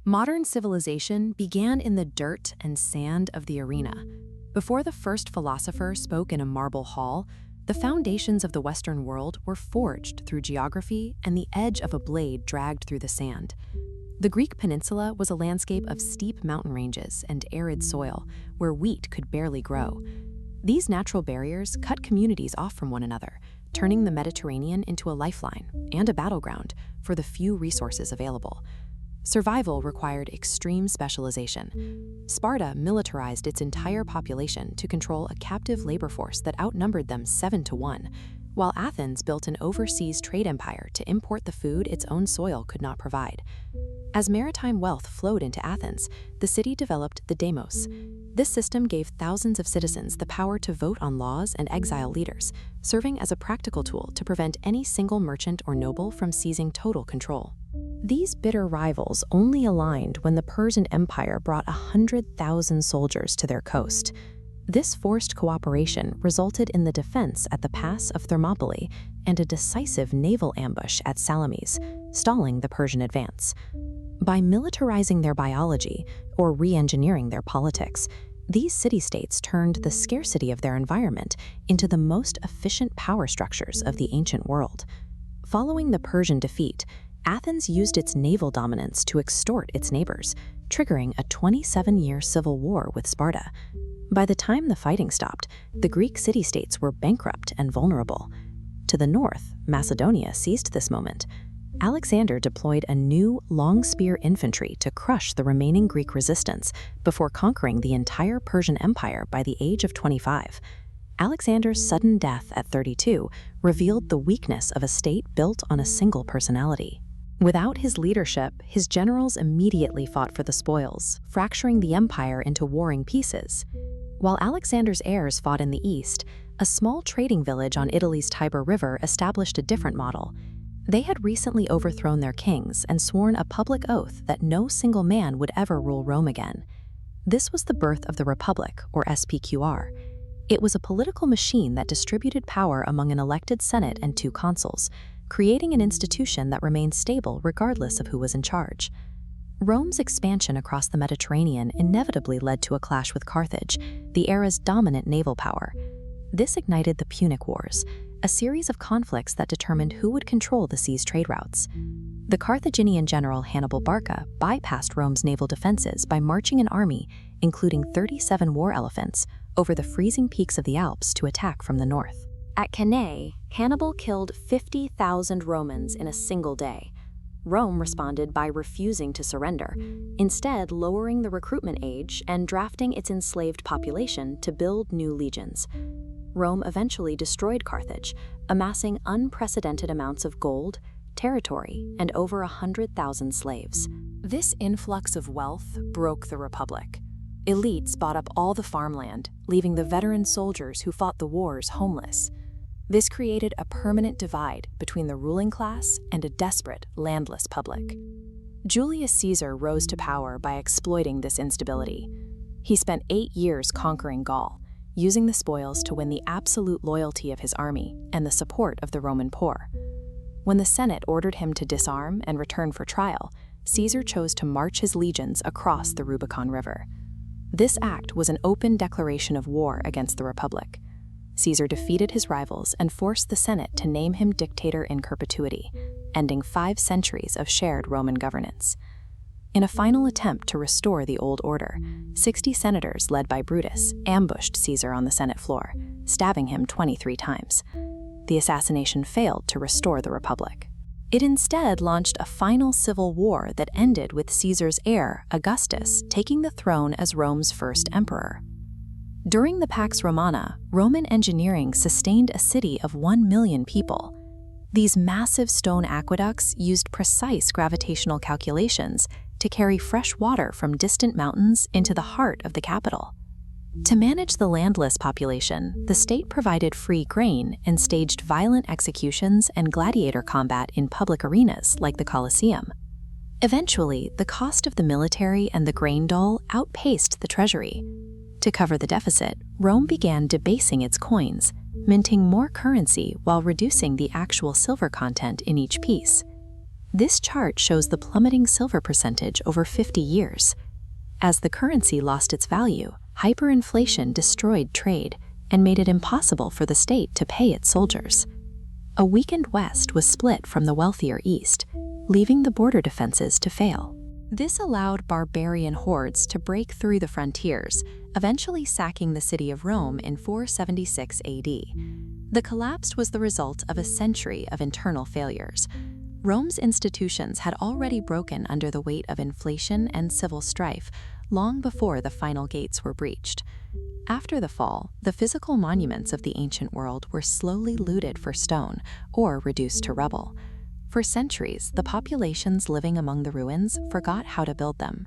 Modern civilization began in the dirt and sand of the arena. Before the first philosopher spoke in a marble hall, the foundations of the Western world were forged through geography and the edge of a blade dragged through the sand. The Greek peninsula was a landscape of steep mountain ranges and arid soil, where wheat could barely grow. These natural barriers cut communities off from one another, turning the Mediterranean into a lifeline and a battleground for the few resources available. Survival required extreme specialization. Sparta militarized its entire population to control a captive labor force that outnumbered them 7-1, while Athens built an overseas trade empire to import the food its own soil could not provide. As maritime wealth flowed into Athens, the city developed the demos. This system gave thousands of citizens the power to vote on laws and exile leaders, serving as a practical tool to prevent any single merchant or noble from seizing total control. These bitter rivals only aligned when the Persian Empire brought 100,000 soldiers to their coast. This forced cooperation resulted in the defense at the pass of Thermopylae and a decisive naval ambush at Salamis, stalling the Persian advance. By militarizing their biology or re-engineering their politics, these city-states turned the scarcity of their environment into the most efficient power structures of the ancient world. Following the Persian defeat, Athens used its naval dominance to extort its neighbors, triggering a 27-year civil war with Sparta. By the time the fighting stopped, the Greek city-states were bankrupt and vulnerable. To the north, Macedonia seized this moment. Alexander deployed a new, long-spear infantry to crush the remaining Greek resistance before conquering the entire Persian Empire by the age of 25. Alexander's sudden death at 32 revealed the weakness of a state built on a single personality. Without his leadership, his generals immediately fought for the spoils, fracturing the empire into warring pieces. While Alexander's heirs fought in the east, a small trading village on Italy's Tiber River established a different model. They had recently overthrown their kings and sworn a public oath that no single man would ever rule Rome again. This was the birth of the Republic, or SPQR. It was a political machine that distributed power among an elected Senate and 2 consuls, creating an institution that remained stable regardless of who was in charge. Rome's expansion across the Mediterranean inevitably led to a clash with Carthage, the era's dominant naval power. This ignited the Punic Wars, a series of conflicts that determined who would control the sea's trade routes. The Carthaginian general Hannibal Barca bypassed Rome's naval defenses by marching an army, including 37 war elephants, over the freezing peaks of the Alps to attack from the north. At Cannae, Hannibal killed 50,000 Romans in a single day. Rome responded by refusing to surrender, instead lowering the recruitment age and drafting its enslaved population to build new legions. Rome eventually destroyed Carthage, amassing unprecedented amounts of gold, territory, and over 100,000 slaves. This influx of wealth broke the Republic. Elites bought up all the farmland, leaving the veteran soldiers who fought the wars homeless. This created a permanent divide between the ruling class and a desperate, landless public. Julius Caesar rose to power by exploiting this instability. He spent 8 years conquering Gaul, using the spoils to win the absolute loyalty of his army and the support of the Roman poor. When the Senate ordered him to disarm and return for trial, Caesar chose to march his legions across the Rubicon River. This act was an open declaration of war against the Republic. Caesar defeated his rivals and forced the Senate to name him dictator in perpetuity, ending 5 centuries of shared Roman governance. In a final attempt to restore the old order, 60 senators led by Brutus ambushed Caesar on the Senate floor, stabbing him 23 times. The assassination failed to restore the Republic. It instead launched a final civil war that ended with Caesar's heir, Augustus, taking the throne as Rome's first emperor. During the Pax Romana, Roman engineering sustained a city of 1 million people. These massive stone aqueducts used precise gravitational calculations to carry fresh water from distant mountains into the heart of the capital. To manage the landless population, the state provided free grain and staged violent executions and gladiator combat in public arenas like the Colosseum. Eventually, the cost of the military and the grain dole outpaced the treasury. To cover the deficit, Rome began debasing its coins, minting more currency while reducing the actual silver content in each piece. This chart shows the plummeting silver percentage over 50 years. As the currency lost its value, hyperinflation destroyed trade and made it impossible for the state to pay its soldiers. A weakened West was split from the wealthier East, leaving the border defenses to fail. This allowed barbarian hordes to break through the frontiers, eventually sacking the city of Rome in 476 AD. The collapse was the result of a century of internal failures. Rome's institutions had already broken under the weight of inflation and civil strife long before the final gates were breached. After the fall, the physical monuments of the ancient world were slowly looted for stone or reduced to rubble. For centuries, the populations living among the ruins forgot how to build them.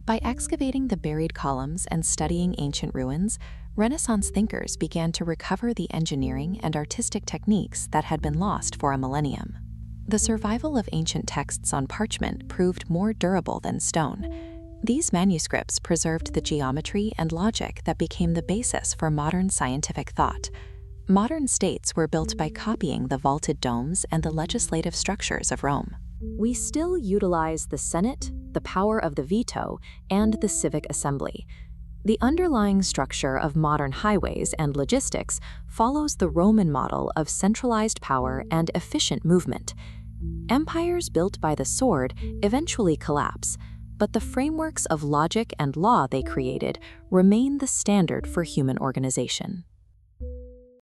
By excavating the buried columns and studying ancient ruins, Renaissance thinkers began to recover the engineering and artistic techniques that had been lost for a millennium. The survival of ancient texts on parchment proved more durable than stone. These manuscripts preserved the geometry and logic that became the basis for modern scientific thought. Modern states were built by copying the vaulted domes and the legislative structures of Rome. We still utilize the Senate, the power of the veto, and the civic assembly. The underlying structure of modern highways and logistics follows the Roman model of centralized power and efficient movement. Empires built by the sword eventually collapse, but the frameworks of logic and law they created remain the standard for human organization.